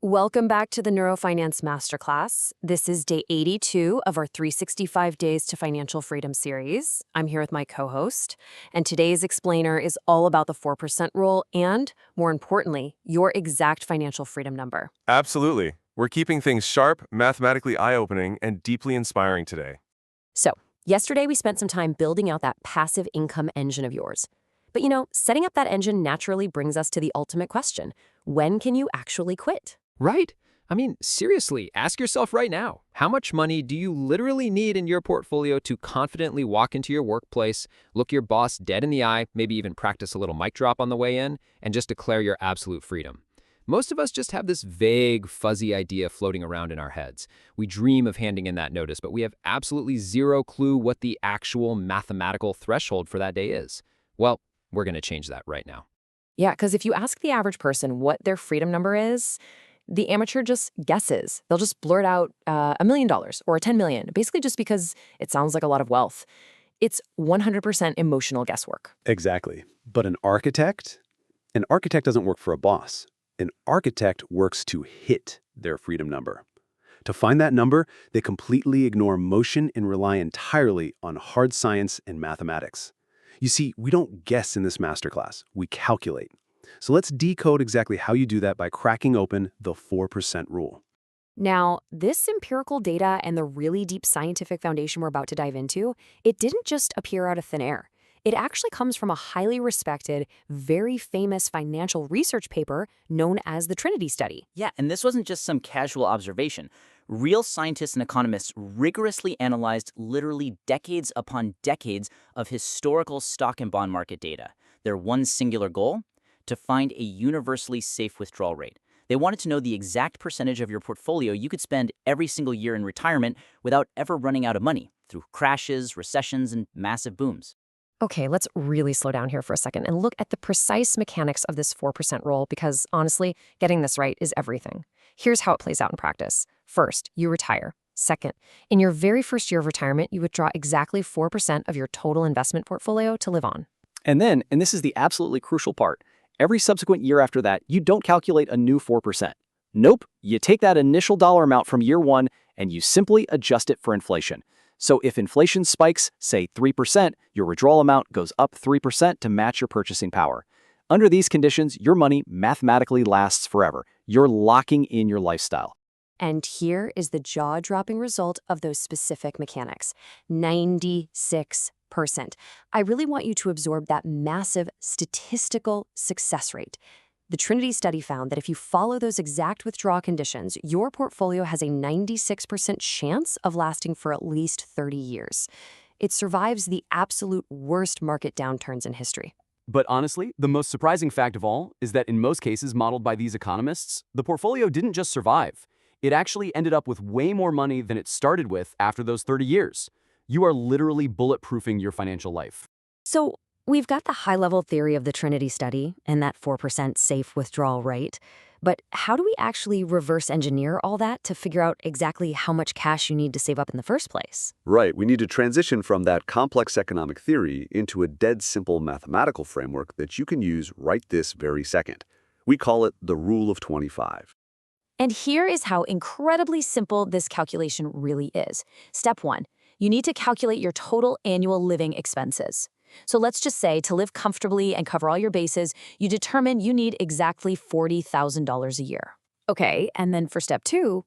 Welcome back to the Neuro Finance Masterclass. This is day 82 of our 365 Days to Financial Freedom series. I'm here with my co-host, and today's explainer is all about the 4% rule and, more importantly, your exact financial freedom number. Absolutely. We're keeping things sharp, mathematically eye-opening, and deeply inspiring today. So, yesterday we spent some time building out that passive income engine of yours. But setting up that engine naturally brings us to the ultimate question. When can you actually quit? Right? I mean, seriously, ask yourself right now, how much money do you literally need in your portfolio to confidently walk into your workplace, look your boss dead in the eye, maybe even practice a little mic drop on the way in, and just declare your absolute freedom? Most of us just have this vague, fuzzy idea floating around in our heads. We dream of handing in that notice, but we have absolutely zero clue what the actual mathematical threshold for that day is. Well, we're going to change that right now. Yeah, because if you ask the average person what their freedom number is, the amateur just guesses. They'll just blurt out $1 million or $10 million, basically just because it sounds like a lot of wealth. It's 100% emotional guesswork. Exactly. But an architect doesn't work for a boss. An architect works to hit their freedom number. To find that number, they completely ignore emotion and rely entirely on hard science and mathematics. You see, we don't guess in this masterclass, we calculate. So let's decode exactly how you do that by cracking open the 4% rule. Now, this empirical data and the really deep scientific foundation we're about to dive into, it didn't just appear out of thin air. It actually comes from a highly respected, very famous financial research paper known as the Trinity Study. Yeah, and this wasn't just some casual observation. Real scientists and economists rigorously analyzed literally decades upon decades of historical stock and bond market data. Their one singular goal? To find a universally safe withdrawal rate. They wanted to know the exact percentage of your portfolio you could spend every single year in retirement without ever running out of money through crashes, recessions, and massive booms. Okay, let's really slow down here for a second and look at the precise mechanics of this 4% rule because, honestly, getting this right is everything. Here's how it plays out in practice. First, you retire. Second, in your very first year of retirement, you withdraw exactly 4% of your total investment portfolio to live on. And then, and this is the absolutely crucial part, every subsequent year after that, you don't calculate a new 4%. Nope, you take that initial dollar amount from year one and you simply adjust it for inflation. So if inflation spikes, say 3%, your withdrawal amount goes up 3% to match your purchasing power. Under these conditions, your money mathematically lasts forever. You're locking in your lifestyle. And here is the jaw-dropping result of those specific mechanics. 96%. I really want you to absorb that massive statistical success rate. The Trinity Study found that if you follow those exact withdrawal conditions, your portfolio has a 96% chance of lasting for at least 30 years. It survives the absolute worst market downturns in history. But honestly, the most surprising fact of all is that in most cases modeled by these economists, the portfolio didn't just survive. It actually ended up with way more money than it started with after those 30 years. You are literally bulletproofing your financial life. So we've got the high-level theory of the Trinity Study and that 4% safe withdrawal rate. But how do we actually reverse engineer all that to figure out exactly how much cash you need to save up in the first place? Right, we need to transition from that complex economic theory into a dead simple mathematical framework that you can use right this very second. We call it the Rule of 25. And here is how incredibly simple this calculation really is. Step 1. You need to calculate your total annual living expenses. So let's just say to live comfortably and cover all your bases, you determine you need exactly $40,000 a year. Okay, and then for step 2,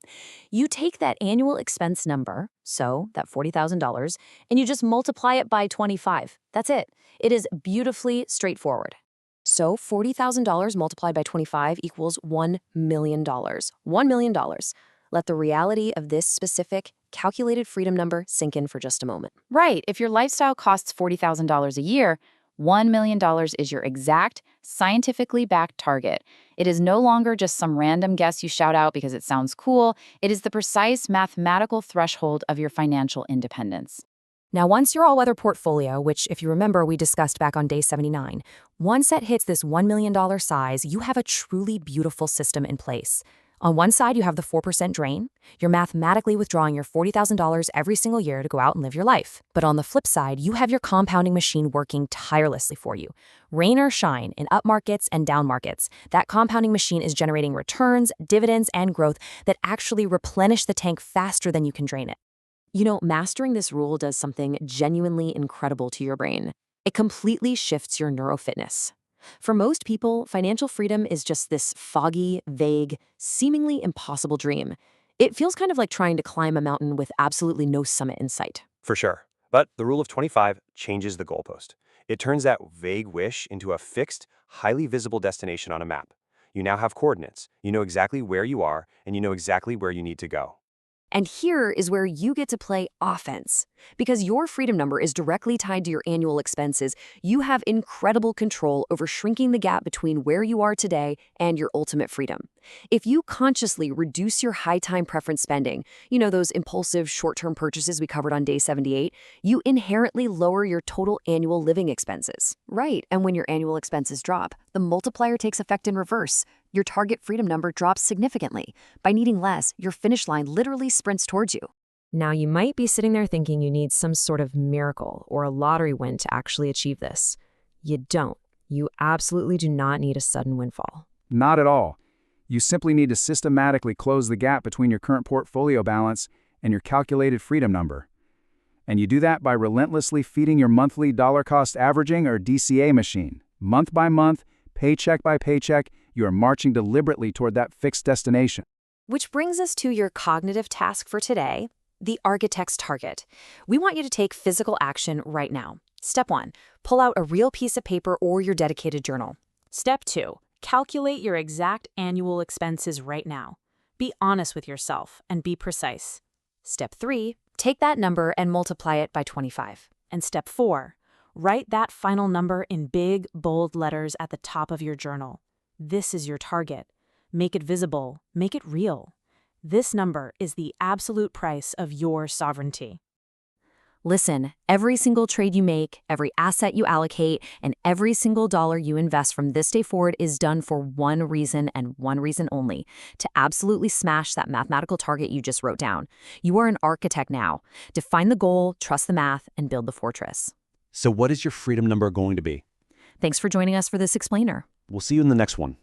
you take that annual expense number, so that $40,000, and you just multiply it by 25. That's it. It is beautifully straightforward. So $40,000 multiplied by 25 equals $1 million. $1 million. Let the reality of this specific calculated freedom number sink in for just a moment. Right. If your lifestyle costs $40,000 a year, $1 million is your exact, scientifically backed target. It is no longer just some random guess you shout out because it sounds cool. It is the precise mathematical threshold of your financial independence. Now, once your all-weather portfolio, which, if you remember, we discussed back on day 79, once it hits this $1 million size, you have a truly beautiful system in place. On one side, you have the 4% drain. You're mathematically withdrawing your $40,000 every single year to go out and live your life. But on the flip side, you have your compounding machine working tirelessly for you. Rain or shine, in up markets and down markets, that compounding machine is generating returns, dividends, and growth that actually replenish the tank faster than you can drain it. You know, mastering this rule does something genuinely incredible to your brain. It completely shifts your neurofitness. For most people, financial freedom is just this foggy, vague, seemingly impossible dream. It feels kind of like trying to climb a mountain with absolutely no summit in sight. For sure. But the rule of 25 changes the goalpost. It turns that vague wish into a fixed, highly visible destination on a map. You now have coordinates. You know exactly where you are, and you know exactly where you need to go. And here is where you get to play offense. Because your freedom number is directly tied to your annual expenses, you have incredible control over shrinking the gap between where you are today and your ultimate freedom. If you consciously reduce your high time preference spending, you know, those impulsive short-term purchases we covered on day 78, you inherently lower your total annual living expenses. Right, and when your annual expenses drop, the multiplier takes effect in reverse. Your target freedom number drops significantly. By needing less, your finish line literally sprints towards you. Now, you might be sitting there thinking you need some sort of miracle or a lottery win to actually achieve this. You don't. You absolutely do not need a sudden windfall. Not at all. You simply need to systematically close the gap between your current portfolio balance and your calculated freedom number. And you do that by relentlessly feeding your monthly dollar cost averaging or DCA machine. Month by month, paycheck by paycheck, you are marching deliberately toward that fixed destination. Which brings us to your cognitive task for today, the architect's target. We want you to take physical action right now. Step 1, pull out a real piece of paper or your dedicated journal. Step 2, calculate your exact annual expenses right now. Be honest with yourself and be precise. Step 3, take that number and multiply it by 25. And step 4, write that final number in big, bold letters at the top of your journal. This is your target. Make it visible. Make it real. This number is the absolute price of your sovereignty. Listen, every single trade you make, every asset you allocate, and every single dollar you invest from this day forward is done for one reason and one reason only: to absolutely smash that mathematical target you just wrote down. You are an architect now. Define the goal, trust the math, and build the fortress. So what is your freedom number going to be? Thanks for joining us for this explainer. We'll see you in the next one.